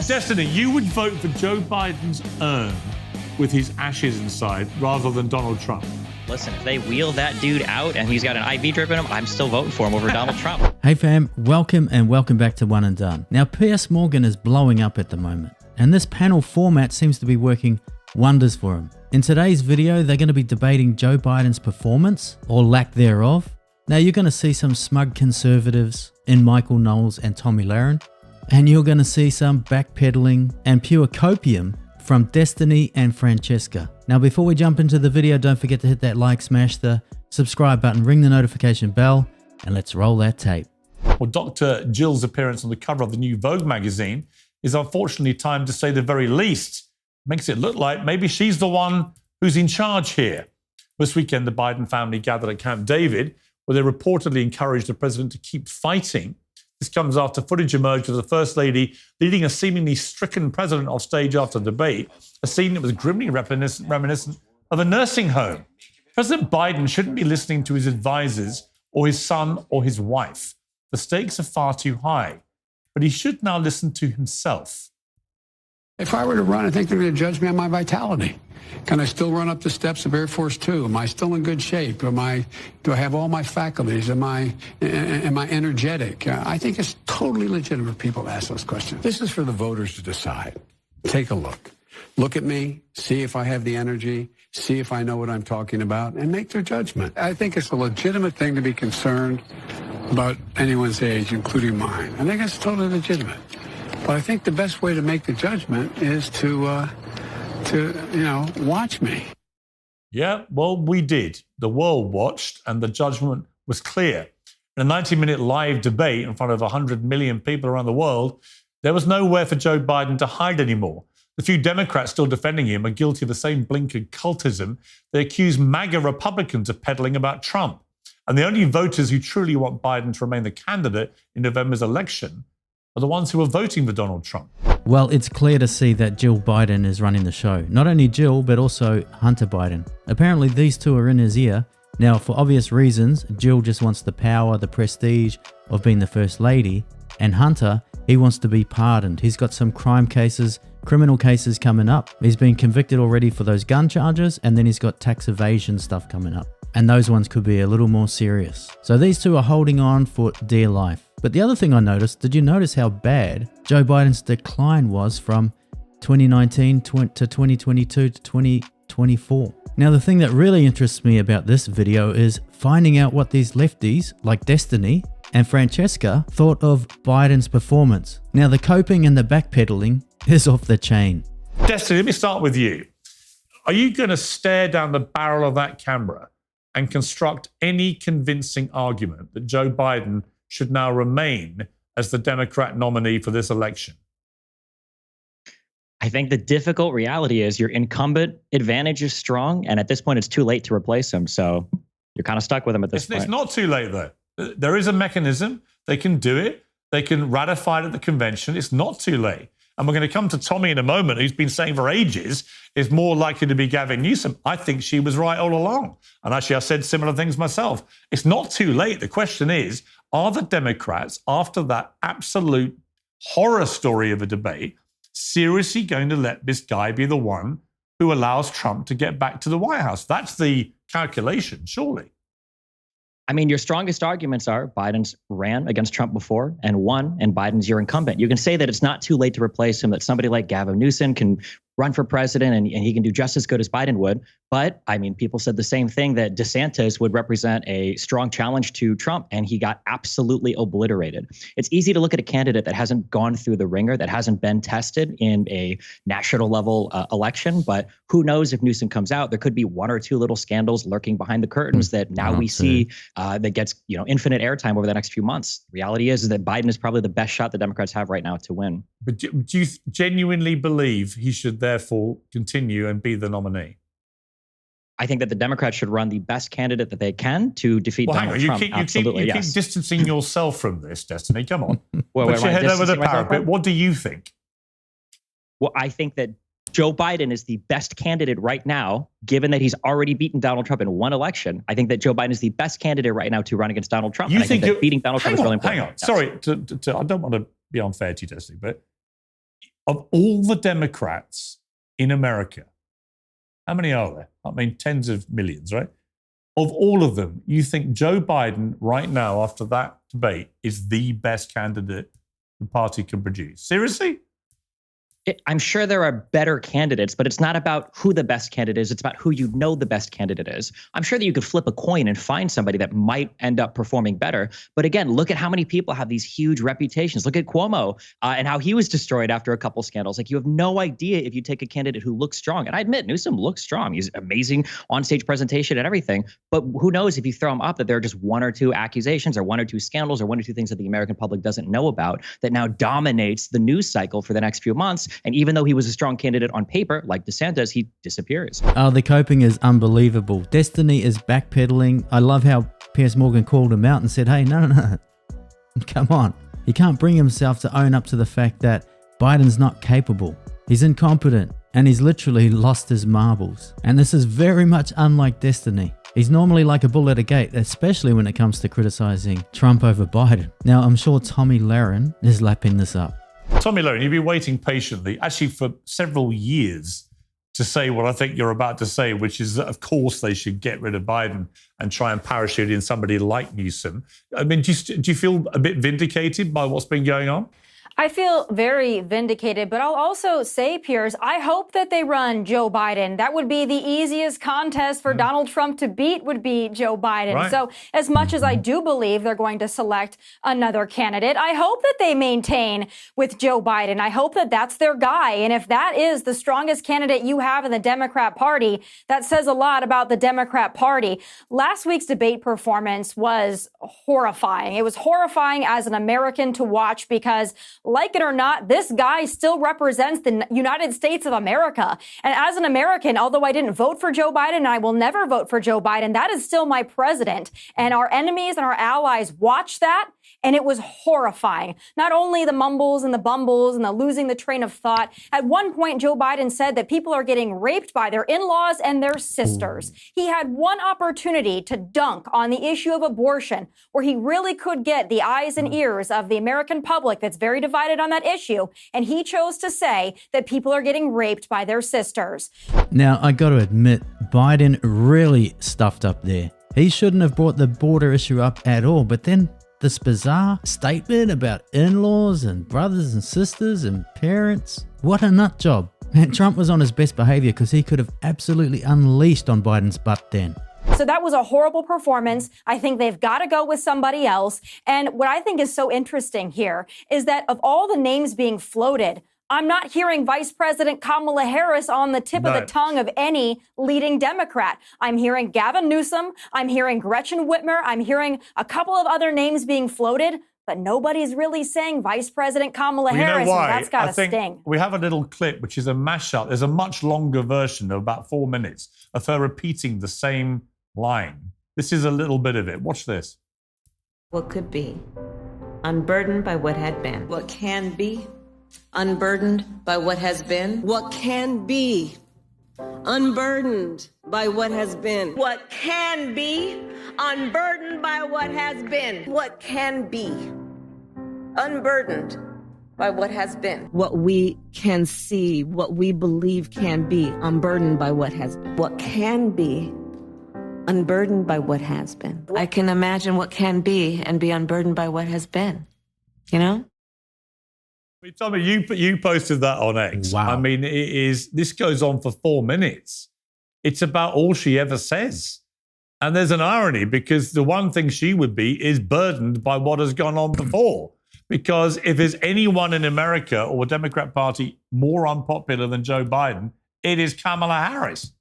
Destiny, you would vote for Joe Biden's urn with his ashes inside rather than Donald Trump. Listen, if they wheel that dude out and he's got an IV drip in him, I'm still voting for him over Donald Trump. Hey fam, welcome back to One and Done. Now, Piers is blowing up at the moment, and this panel format seems to be working wonders for him. In today's video, they're going to be debating Joe Biden's performance, or lack thereof. Now, you're going to see some smug conservatives in Michael Knowles and Tommy Lahren, and you're going to see some backpedaling and pure copium from Destiny and Francesca. Now, before we jump into the video, don't forget to hit that like, smash the subscribe button, ring the notification bell, and let's roll that tape. Well, Dr. Jill's appearance on the cover of the new Vogue magazine is unfortunately timed to say the very least. Makes it look like maybe she's the one who's in charge here. This weekend, the Biden family gathered at Camp David, where they reportedly encouraged the president to keep fighting. This comes after footage emerged of the First Lady leading a seemingly stricken president off stage after debate, a scene that was grimly reminiscent of a nursing home. President Biden shouldn't be listening to his advisors or his son or his wife. The stakes are far too high, but he should now listen to himself. If I were to run, I think they're going to judge me on my vitality. Can I still run up the steps of Air Force Two? Am I still in good shape? Do I have all my faculties? Am I energetic? I think it's totally legitimate for people to ask those questions. This is for the voters to decide. Take a look. Look at me, see if I have the energy, see if I know what I'm talking about, and make their judgment. I think it's a legitimate thing to be concerned about anyone's age, including mine. I think it's totally legitimate. But I think the best way to make the judgment is to watch me. Yeah, well, we did. The world watched, and the judgment was clear. In a 90-minute live debate in front of 100 million people around the world, there was nowhere for Joe Biden to hide anymore. The few Democrats still defending him are guilty of the same blinkered cultism they accuse MAGA Republicans of peddling about Trump. And the only voters who truly want Biden to remain the candidate in November's election are the ones who are voting for Donald Trump. Well, it's clear to see that Jill Biden is running the show. Not only Jill, but also Hunter Biden. Apparently, these two are in his ear. Now, for obvious reasons, Jill just wants the power, the prestige of being the First Lady. And Hunter, he wants to be pardoned. He's got some criminal cases coming up. He's been convicted already for those gun charges, and then he's got tax evasion stuff coming up. And those ones could be a little more serious. So these two are holding on for dear life. But the other thing I noticed, did you notice how bad Joe Biden's decline was from 2019 to 2022 to 2024? Now, the thing that really interests me about this video is finding out what these lefties, like Destiny and Francesca, thought of Biden's performance. Now, the coping and the backpedaling is off the chain. Destiny, let me start with you. Are you going to stare down the barrel of that camera and construct any convincing argument that Joe Biden should now remain as the Democrat nominee for this election? I think the difficult reality is your incumbent advantage is strong, and at this point, it's too late to replace him. So you're kind of stuck with him at this point. It's not too late, though. There is a mechanism. They can do it. They can ratify it at the convention. It's not too late. And we're going to come to Tommy in a moment, who's been saying for ages is more likely to be Gavin Newsom. I think she was right all along. And actually, I said similar things myself. It's not too late. The question is, are the Democrats, after that absolute horror story of a debate, seriously going to let this guy be the one who allows Trump to get back to the White House? That's the calculation, surely. I mean, your strongest arguments are Biden's ran against Trump before and won, and Biden's your incumbent. You can say that it's not too late to replace him, that somebody like Gavin Newsom can run for president and he can do just as good as Biden would. But I mean, people said the same thing, that DeSantis would represent a strong challenge to Trump, and he got absolutely obliterated. It's easy to look at a candidate that hasn't gone through the ringer, that hasn't been tested in a national level election. But who knows if Newsom comes out, there could be one or two little scandals lurking behind the curtains that now we see that gets infinite airtime over the next few months. The reality is that Biden is probably the best shot the Democrats have right now to win. But do you genuinely believe he should therefore continue and be the nominee? I think that the Democrats should run the best candidate that they can to defeat Donald Trump. You keep distancing yourself from this, Destiny. Come on. Put your head over the parapet. What do you think? Well, I think that Joe Biden is the best candidate right now, given that he's already beaten Donald Trump in one election. I think that Joe Biden is the best candidate right now to run against Donald Trump. You think that beating Donald Trump is really important? Hang on. Sorry, I don't want to be unfair to you, Destiny, but of all the Democrats in America, how many are there? I mean, tens of millions, right? Of all of them, you think Joe Biden right now, after that debate, is the best candidate the party can produce? Seriously? I'm sure there are better candidates, but it's not about who the best candidate is. It's about who you know the best candidate is. I'm sure that you could flip a coin and find somebody that might end up performing better. But again, look at how many people have these huge reputations. Look at Cuomo and how he was destroyed after a couple scandals. Like, you have no idea if you take a candidate who looks strong. And I admit, Newsom looks strong. He's amazing on-stage presentation and everything. But who knows if you throw him up that there are just one or two accusations or one or two scandals or one or two things that the American public doesn't know about that now dominates the news cycle for the next few months. And even though he was a strong candidate on paper, like DeSantis, he disappears. Oh, the coping is unbelievable. Destiny is backpedaling. I love how Piers Morgan called him out and said, hey, no. Come on. He can't bring himself to own up to the fact that Biden's not capable. He's incompetent and he's literally lost his marbles. And this is very much unlike Destiny. He's normally like a bull at a gate, especially when it comes to criticizing Trump over Biden. Now, I'm sure Tommy Lahren is lapping this up. Tommy Lahren, you've been waiting patiently, actually for several years, to say what I think you're about to say, which is that, of course, they should get rid of Biden and try and parachute in somebody like Newsom. I mean, do you feel a bit vindicated by what's been going on? I feel very vindicated, but I'll also say, Piers, I hope that they run Joe Biden. That would be the easiest contest for Donald Trump to beat, would be Joe Biden. Right. So as much as I do believe they're going to select another candidate, I hope that they maintain with Joe Biden. I hope that that's their guy. And if that is the strongest candidate you have in the Democrat Party, that says a lot about the Democrat Party. Last week's debate performance was horrifying. It was horrifying as an American to watch because, like it or not, this guy still represents the United States of America. And as an American, although I didn't vote for Joe Biden and I will never vote for Joe Biden, that is still my president. And our enemies and our allies watched that, and it was horrifying. Not only the mumbles and the bumbles and the losing the train of thought. At one point, Joe Biden said that people are getting raped by their in-laws and their sisters. He had one opportunity to dunk on the issue of abortion, where he really could get the eyes and ears of the American public that's very divided on that issue, and he chose to say that people are getting raped by their sisters. Now, I got to admit, Biden really stuffed up there. He shouldn't have brought the border issue up at all, but then this bizarre statement about in-laws and brothers and sisters and parents. What a nut job. And Trump was on his best behavior because he could have absolutely unleashed on Biden's butt then. So that was a horrible performance. I think they've got to go with somebody else. And what I think is so interesting here is that of all the names being floated, I'm not hearing Vice President Kamala Harris on the tip of the tongue of any leading Democrat. I'm hearing Gavin Newsom. I'm hearing Gretchen Whitmer. I'm hearing a couple of other names being floated, but nobody's really saying Vice President Kamala Harris. And that's got to sting. We have a little clip, which is a mashup. There's a much longer version of about 4 minutes of her repeating the same line. This is a little bit of it. Watch this. What could be, unburdened by what had been. What can be, unburdened by what has been. What can be, unburdened by what has been. What can be, unburdened by what has been. What can be, unburdened by what has been. What we can see, what we believe can be, unburdened by what has been. What can be, unburdened by what has been. I can imagine what can be and be unburdened by what has been, you know? Tommy, you posted that on X. Wow. I mean, this goes on for 4 minutes. It's about all she ever says. And there's an irony because the one thing she would be is burdened by what has gone on before. Because if there's anyone in America or Democrat Party more unpopular than Joe Biden, it is Kamala Harris.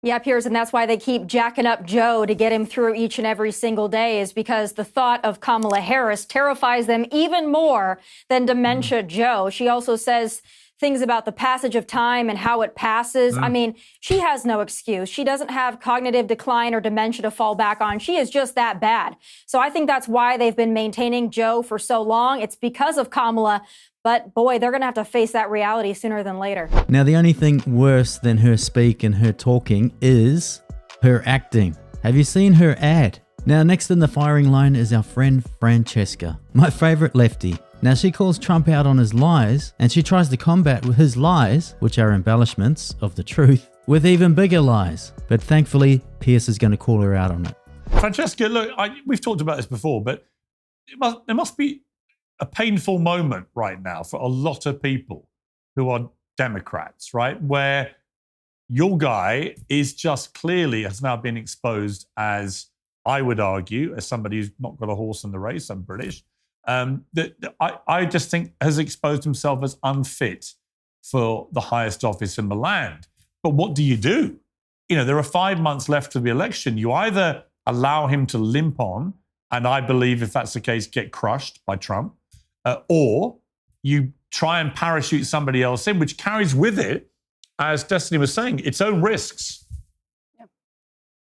Yeah, Piers, and that's why they keep jacking up Joe to get him through each and every single day, is because the thought of Kamala Harris terrifies them even more than Dementia Joe. She also says things about the passage of time and how it passes. I mean, she has no excuse. She doesn't have cognitive decline or dementia to fall back on. She is just that bad. So I think that's why they've been maintaining Joe for so long. It's because of Kamala. But boy, they're going to have to face that reality sooner than later. Now, the only thing worse than her speak and her talking is her acting. Have you seen her ad? Now, next in the firing line is our friend Francesca, my favorite lefty. Now, she calls Trump out on his lies, and she tries to combat his lies, which are embellishments of the truth, with even bigger lies. But thankfully, Piers is going to call her out on it. Francesca, look, we've talked about this before, but there must be a painful moment right now for a lot of people who are Democrats, right? Where your guy is just clearly has now been exposed as, I would argue, as somebody who's not got a horse in the race, I'm British, I just think has exposed himself as unfit for the highest office in the land. But what do? There are 5 months left of the election. You either allow him to limp on, and I believe if that's the case, get crushed by Trump, or you try and parachute somebody else in, which carries with it, as Destiny was saying, its own risks.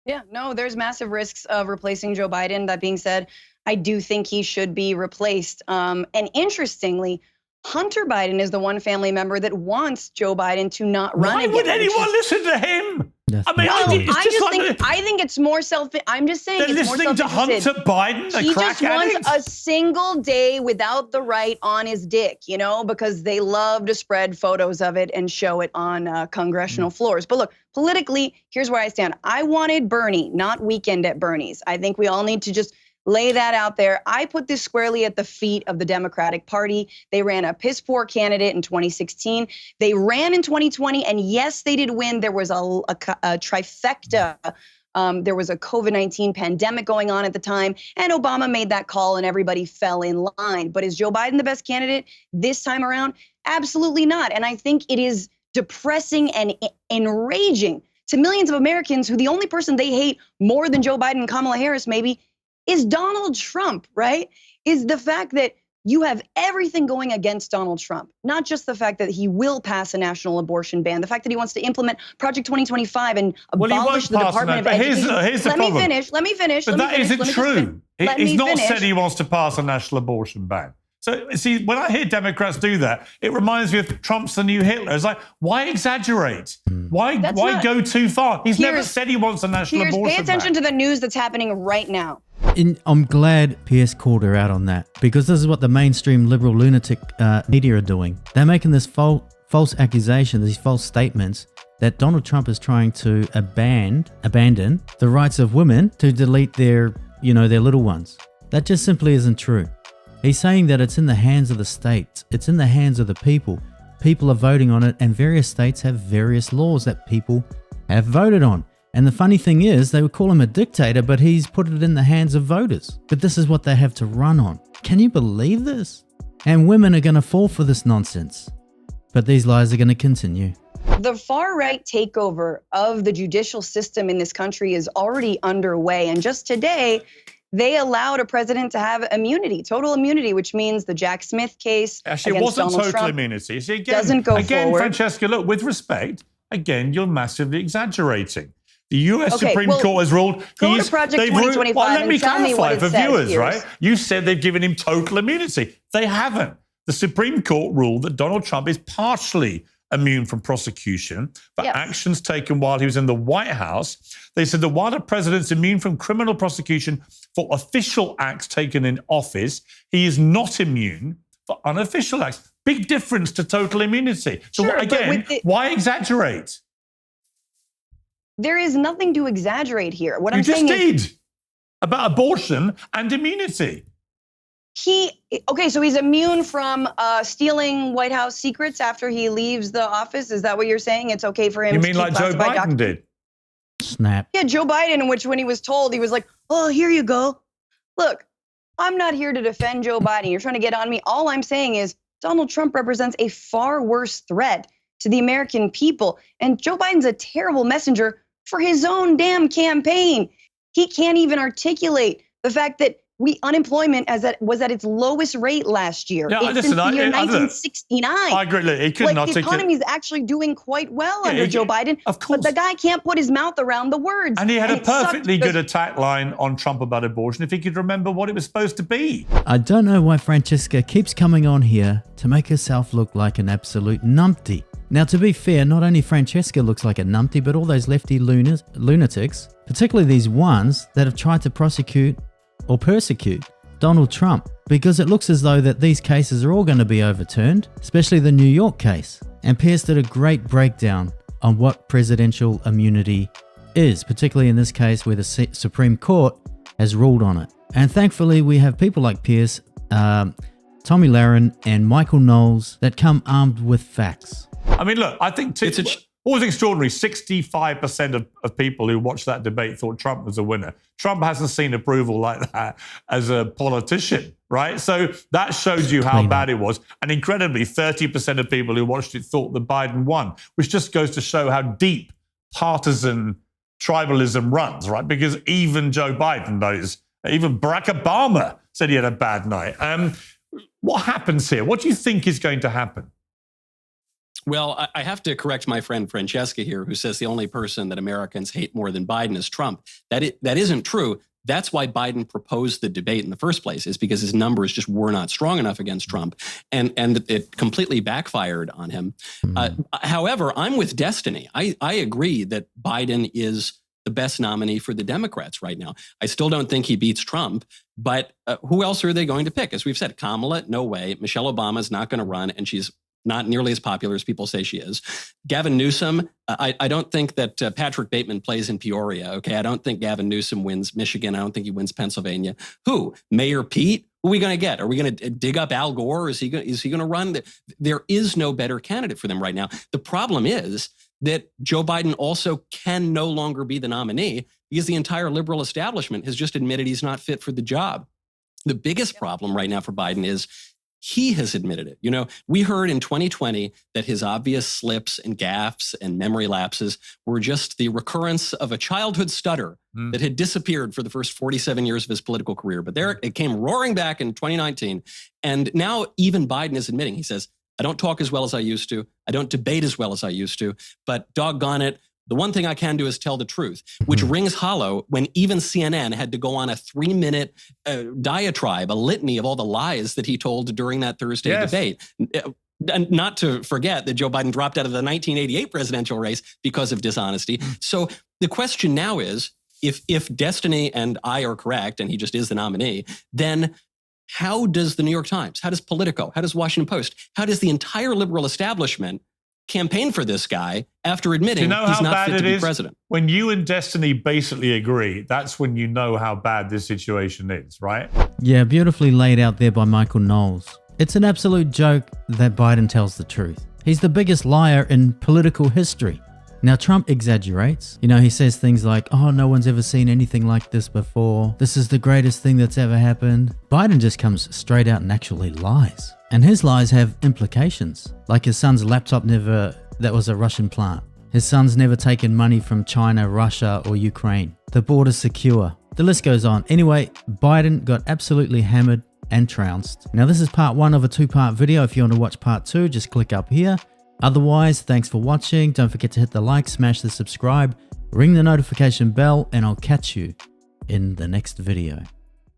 Yeah, no, there's massive risks of replacing Joe Biden. That being said, I do think he should be replaced. And interestingly, Hunter Biden is the one family member that wants Joe Biden to not run again. Why would anyone listen to him? I think it's more I'm just saying they're it's more listening to Hunter Biden, He just wants a single day without the right on his dick, because they love to spread photos of it and show it on congressional floors. But look, politically, here's where I stand. I wanted Bernie, not Weekend at Bernie's. I think we all need to just lay that out there. I put this squarely at the feet of the Democratic Party. They ran a piss poor candidate in 2016. They ran in 2020, and yes, they did win. There was a trifecta. There was a COVID-19 pandemic going on at the time, and Obama made that call, and everybody fell in line. But is Joe Biden the best candidate this time around? Absolutely not. And I think it is depressing and enraging to millions of Americans who the only person they hate more than Joe Biden and Kamala Harris maybe is Donald Trump, right? Is the fact that you have everything going against Donald Trump, not just the fact that he will pass a national abortion ban, the fact that he wants to implement Project 2025 and abolish the Department of Education. Here's the problem. Let me finish. But that isn't true. He's not said he wants to pass a national abortion ban. So, see, when I hear Democrats do that, it reminds me of Trump's the new Hitler. It's like, why exaggerate? Why go too far? He's never said he wants a national abortion ban. Pay attention to the news that's happening right now. I'm glad Piers called her out on that, because this is what the mainstream liberal lunatic media are doing. They're making this false accusation, these false statements that Donald Trump is trying to abandon the rights of women to delete their little ones. That just simply isn't true. He's saying that it's in the hands of the states. It's in the hands of the people. People are voting on it, and various states have various laws that people have voted on. And the funny thing is, they would call him a dictator, but he's put it in the hands of voters. But this is what they have to run on. Can you believe this? And women are going to fall for this nonsense. But these lies are going to continue. The far-right takeover of the judicial system in this country is already underway. And just today, they allowed a president to have immunity, total immunity, which means the Jack Smith case actually, it wasn't Donald total Trump immunity. See, doesn't go forward. Francesca, look, with respect, again, you're massively exaggerating. The U.S. Supreme Court has ruled go to Project 2025 let me and tell me what clarify it for says, viewers, Piers. right? You said they've given him total immunity. They haven't. The Supreme Court ruled that Donald Trump is partially immune from prosecution for actions taken while he was in the White House. They said that while the president's immune from criminal prosecution for official acts taken in office, he is not immune for unofficial acts. Big difference to total immunity. So Sure, again, why exaggerate? There is nothing to exaggerate here. What I'm saying is, you just did about abortion and immunity. So he's immune from stealing White House secrets after he leaves the office. Is that what you're saying? It's okay for him You to mean keep like Joe classified Biden did? Snap. Yeah, Joe Biden, which when he was told, he was like, oh, here you go. Look, I'm not here to defend Joe Biden. You're trying to get on me. All I'm saying is Donald Trump represents a far worse threat to the American people. And Joe Biden's a terrible messenger for his own damn campaign. He can't even articulate the fact that unemployment was at its lowest rate last year. Yeah, since the year 1969. I agree. He couldn't articulate. The economy is actually doing quite well under Joe Biden. Of course. But the guy can't put his mouth around the words. And he had a perfectly good attack line on Trump about abortion if he could remember what it was supposed to be. I don't know why Francesca keeps coming on here to make herself look like an absolute numpty. Now, to be fair, not only Francesca looks like a numpty, but all those lefty lunatics, particularly these ones that have tried to prosecute or persecute Donald Trump, because it looks as though that these cases are all going to be overturned, especially the New York case. And Piers did a great breakdown on what presidential immunity is, particularly in this case where the Supreme Court has ruled on it. And thankfully, we have people like Piers, Tommy Lahren, and Michael Knowles that come armed with facts. I mean, look, I think what was extraordinary, 65% of people who watched that debate thought Trump was a winner. Trump hasn't seen approval like that as a politician, right? So that shows you how bad it was. And incredibly, 30% of people who watched it thought that Biden won, which just goes to show how deep partisan tribalism runs, right? Because even Joe Biden knows, even Barack Obama said he had a bad night. What happens here? What do you think is going to happen? Well, I have to correct my friend Francesca here, who says the only person that Americans hate more than Biden is Trump. That isn't true. That's why Biden proposed the debate in the first place, is because his numbers just were not strong enough against Trump, and it completely backfired on him. However, I'm with Destiny. I agree that Biden is the best nominee for the Democrats right now. I still don't think he beats Trump, but who else are they going to pick? As we've said, Kamala, no way. Michelle Obama is not going to run, and she's not nearly as popular as people say she is. Gavin Newsom, I don't think that Patrick Bateman plays in Peoria, okay? I don't think Gavin Newsom wins Michigan. I don't think he wins Pennsylvania. Who? Mayor Pete? Who are we going to get? Are we going to dig up Al Gore? Is he going to run? There is no better candidate for them right now. The problem is that Joe Biden also can no longer be the nominee because the entire liberal establishment has just admitted he's not fit for the job. The biggest problem right now for Biden is he has admitted it. You know, we heard in 2020 that his obvious slips and gaffes and memory lapses were just the recurrence of a childhood stutter that had disappeared for the first 47 years of his political career. But there it came roaring back in 2019. And now even Biden is admitting, he says, I don't talk as well as I used to. I don't debate as well as I used to. But doggone it, the one thing I can do is tell the truth, which rings hollow when even CNN had to go on a 3-minute diatribe, a litany of all the lies that he told during that Thursday debate. And not to forget that Joe Biden dropped out of the 1988 presidential race because of dishonesty. So the question now is, if Destiny and I are correct, and he just is the nominee, then how does the New York Times, how does Politico, how does Washington Post, how does the entire liberal establishment campaign for this guy after admitting he's not fit to be president? When you and Destiny basically agree, that's when you know how bad this situation is, right? Yeah, beautifully laid out there by Michael Knowles. It's an absolute joke that Biden tells the truth. He's the biggest liar in political history. Now, Trump exaggerates. You know, he says things like, oh, no one's ever seen anything like this before. This is the greatest thing that's ever happened. Biden just comes straight out and actually lies. And his lies have implications, like his son's laptop that was a Russian plant. His son's never taken money from China, Russia, or Ukraine. The border's secure. The list goes on. Anyway, Biden got absolutely hammered and trounced. Now, this is part 1 of a 2-part video. If you want to watch part 2, just click up here. Otherwise, thanks for watching. Don't forget to hit the like, smash the subscribe, ring the notification bell, and I'll catch you in the next video.